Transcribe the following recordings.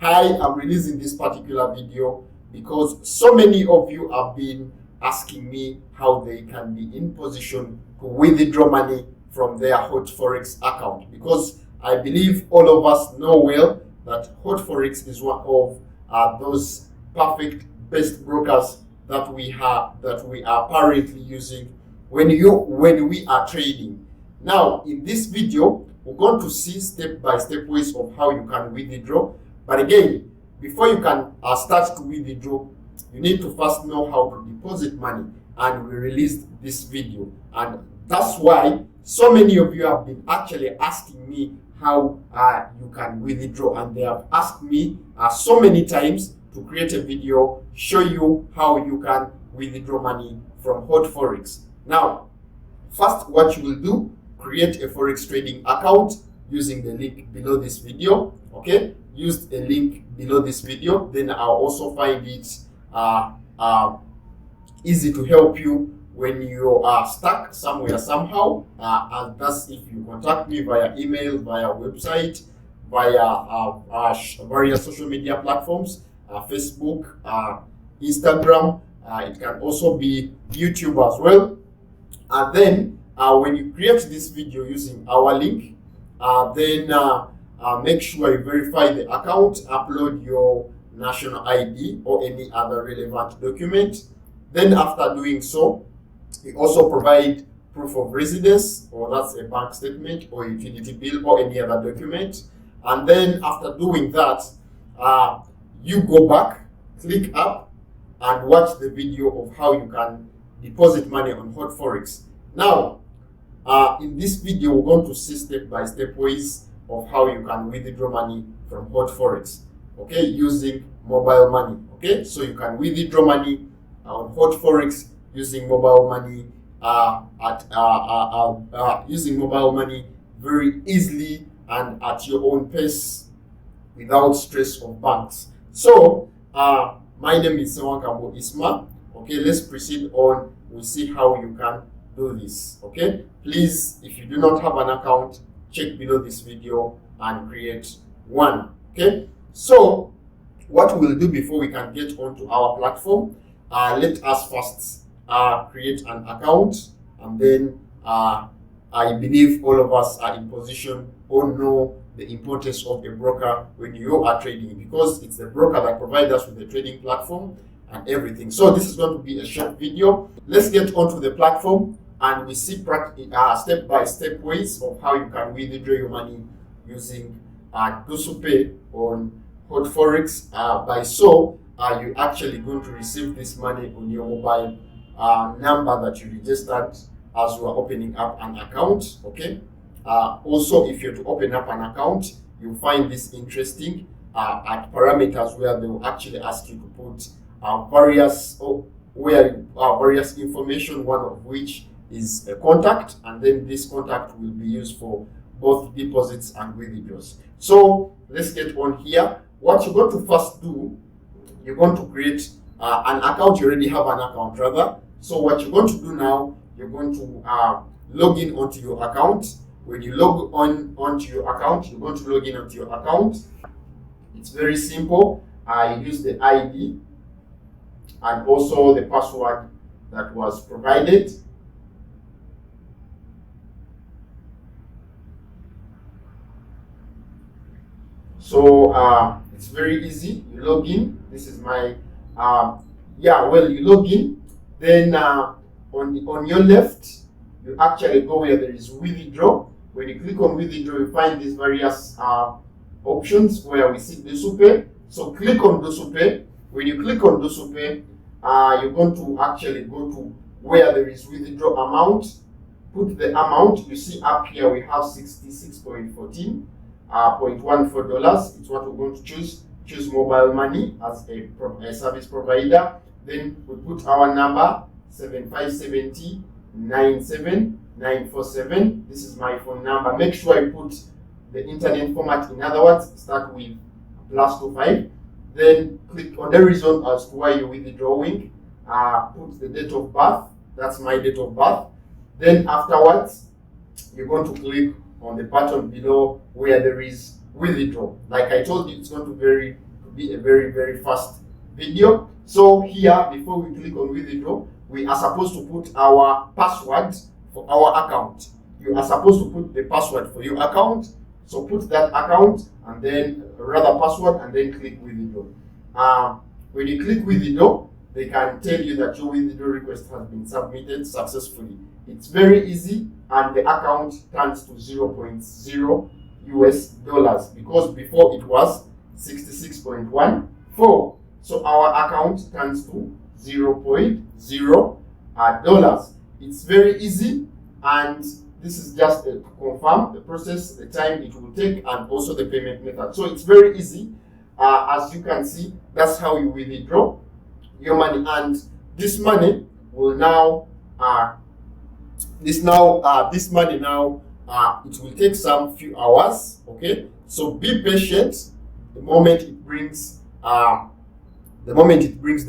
I am releasing this particular video because so many of you have been asking me how they can be in position to withdraw money from their Hot Forex account, because I believe all of us know well that Hot Forex is one of those perfect best brokers that we are currently using when we are trading. Now, in this video, we're going to see step-by-step ways of how you can withdraw. But again, before you can start to withdraw, you need to first know how to deposit money, and we released this video, and that's why so many of you have been actually asking me how you can withdraw, and they have asked me so many times to create a video show you how you can withdraw money from Hot Forex. Now, first, what you will do, create a forex trading account using the link below this video. Okay, use a link below this video, then I'll also find it easy to help you when you are stuck somewhere somehow, and that's if you contact me via email, via website, via various social media platforms, Facebook, Instagram. It can also be YouTube as well. And then when you create this video using our link, then make sure you verify the account, upload your national ID or any other relevant document. Then after doing so, we also provide proof of residence, or that's a bank statement or utility bill or any other document. And then after doing that, you go back, click up, and watch the video of how you can deposit money on Hot Forex. Now, in this video, we're going to see step-by-step ways of how you can withdraw money from Hot Forex, okay, using mobile money. Okay, so you can withdraw money on Hot Forex using mobile money using mobile money very easily and at your own pace without stress of banks. So my name is Sewankambo Isma. Okay, let's proceed on. We'll see how you can do this. Okay, please, if you do not have an account, check below this video and create one. Okay, so what we'll do before we can get onto our platform, let us first create an account, and then I believe all of us are in position or know the importance of a broker when you are trading, because it's the broker that provides us with the trading platform and everything. So this is going to be a short video. Let's get onto the platform and we see step-by-step ways of how you can withdraw your money using dusu pay on Hot Forex. By so, you're actually going to receive this money on your mobile number that you registered as you are opening up an account. Okay. Also, if you're to open up an account, you'll find this interesting at parameters where they will actually ask you to put various information, one of which is a contact, and then this contact will be used for both deposits and withdrawals. So let's get on here. What you're going to first do, you're going to create an account. You already have an account rather. So what you're going to do now, you're going to log in onto your account. When you log on onto your account, you're going to log in onto your account. It's very simple. You use the ID and also the password that was provided. So it's very easy. You log in. This is my you log in. Then on your left, you actually go where there is withdraw. When you click on withdraw, you find these various options where we see dusu pay. So click on dusu pay. When you click on dusu pay, you're going to actually go to where there is withdraw amount. Put the amount. You see up here we have $66.14.14. It's what we're going to choose. Choose mobile money as a service provider. Then we put our number 7570 97947. This is my phone number. Make sure you put the internet format. In other words, start with +25. Then click on the reason as to why you're withdrawing. Put the date of birth. That's my date of birth. Then afterwards, you're going to click on the button below where there is withdraw. Like I told you, it's going to be a very fast video. So here, before we click on withdraw, we are supposed to put our password for our account. You are supposed to put the password for your account. So put that account and then rather password and then click withdraw. When you click withdraw, they can tell you that your withdraw request has been submitted successfully. It's very easy, and the account turns to 0.0 US dollars, because before it was 66.14. So our account turns to 0.0 dollars. It's very easy, and this is just to confirm the process, the time it will take, and also the payment method. So it's very easy. As you can see, that's how you withdraw your money, and this money will now this money now it will take some few hours. Okay, so be patient. The moment it brings the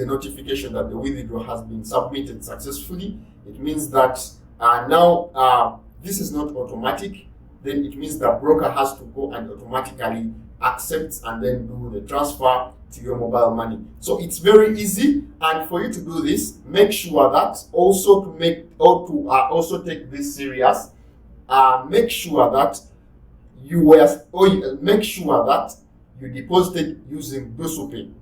notification that the withdrawal has been submitted successfully, it means that now this is not automatic. Then it means the broker has to go and automatically accept and then do the transfer to your mobile money. So it's very easy, and for you to do this, make sure that also also take this serious. Make sure that you deposited using dusu.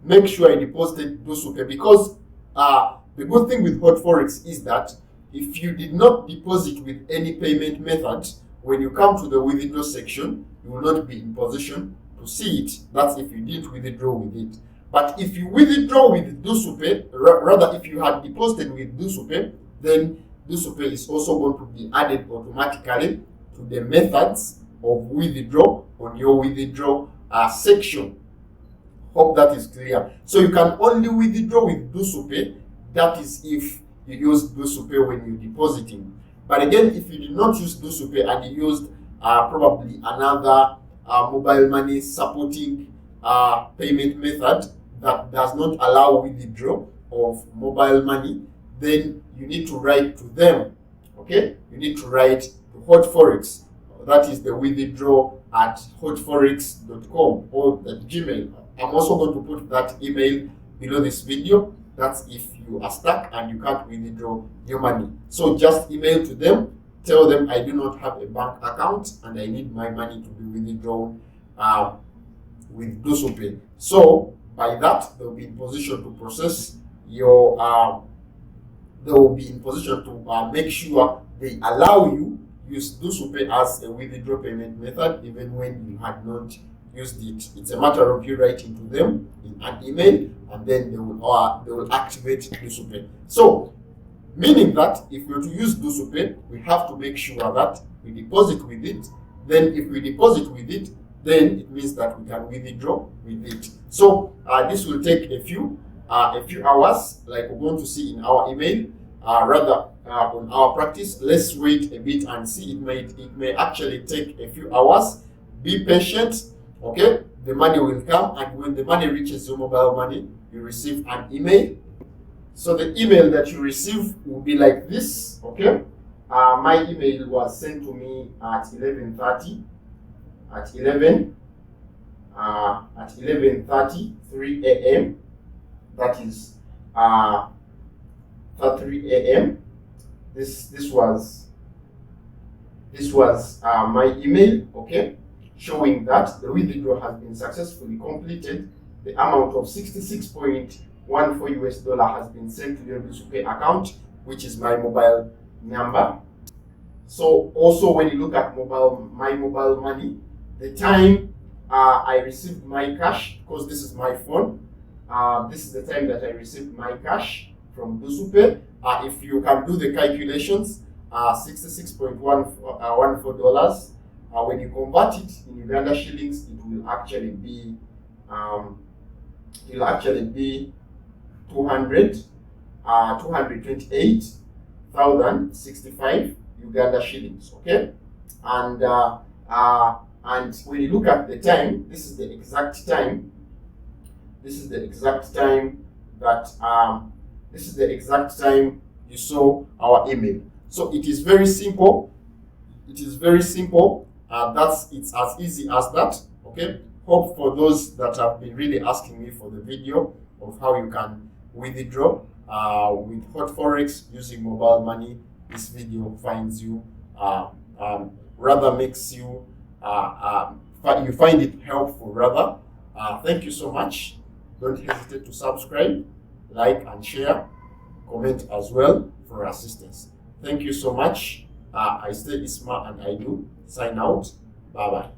Make sure you deposited dusu, because the good thing with hot forex is that if you did not deposit with any payment method, when you come to the withdraw section, you will not be in position to see it. That's if you didn't withdraw with it. But if you withdraw with dusu, rather if you had deposited with dusu, then dusu is also going to be added automatically to the methods of withdraw on your withdraw section. Hope that is clear. So you can only withdraw with dusu. That is if you use dusu when you're depositing. But again, if you did not use dusu and you used probably another mobile money supporting payment method that does not allow withdrawal of mobile money, then you need to write to them. Okay, you need to write to Hot Forex. That is the withdraw at hotforex.com or at Gmail. I'm also going to put that email below this video. That's if you are stuck and you can't withdraw your money. So just email to them, tell them I do not have a bank account and I need my money to be withdrawn with dusu. So by that, they'll be in position to process your they will be in position to make sure they allow you use dusu as a withdraw payment method even when you had not used it. It's a matter of you writing to them in an email, and then they will activate dusu. So meaning that if we're to use dusu, we have to make sure that we deposit with it. Then if we deposit with it, then it means that we can withdraw with it. So this will take a few hours, like we're going to see in our email. Rather on our practice, let's wait a bit and see. It may actually take a few hours. Be patient. Okay, the money will come, and when the money reaches your mobile money, you receive an email. So the email that you receive will be like this. Okay, my email was sent to me at 11:30 at 11:33 a.m. That is 3 a.m. This was my email. Okay, showing that the withdrawal has been successfully completed. The amount of 66.14 US dollar has been sent to your dusu account, which is my mobile number. So also when you look at my mobile money, the time I received my cash, because this is my phone, this is the time that I received my cash from dusu. If you can do the calculations, $66.14. When you convert it in Uganda shillings, it will actually be 228,065 Uganda shillings. Okay, and when you look at the time, this is the exact time. This is the exact time that this is the exact time you saw our email. So it is very simple. It is very simple. It's as easy as that. Okay. hope for those that have been really asking me for the video of how you can withdraw with hot forex using mobile money, this video finds you, rather makes you, you find it helpful rather. Thank you so much. Don't hesitate to subscribe, like and share, comment as well for assistance. Thank you so much. I stay smart and I do sign out. Bye bye.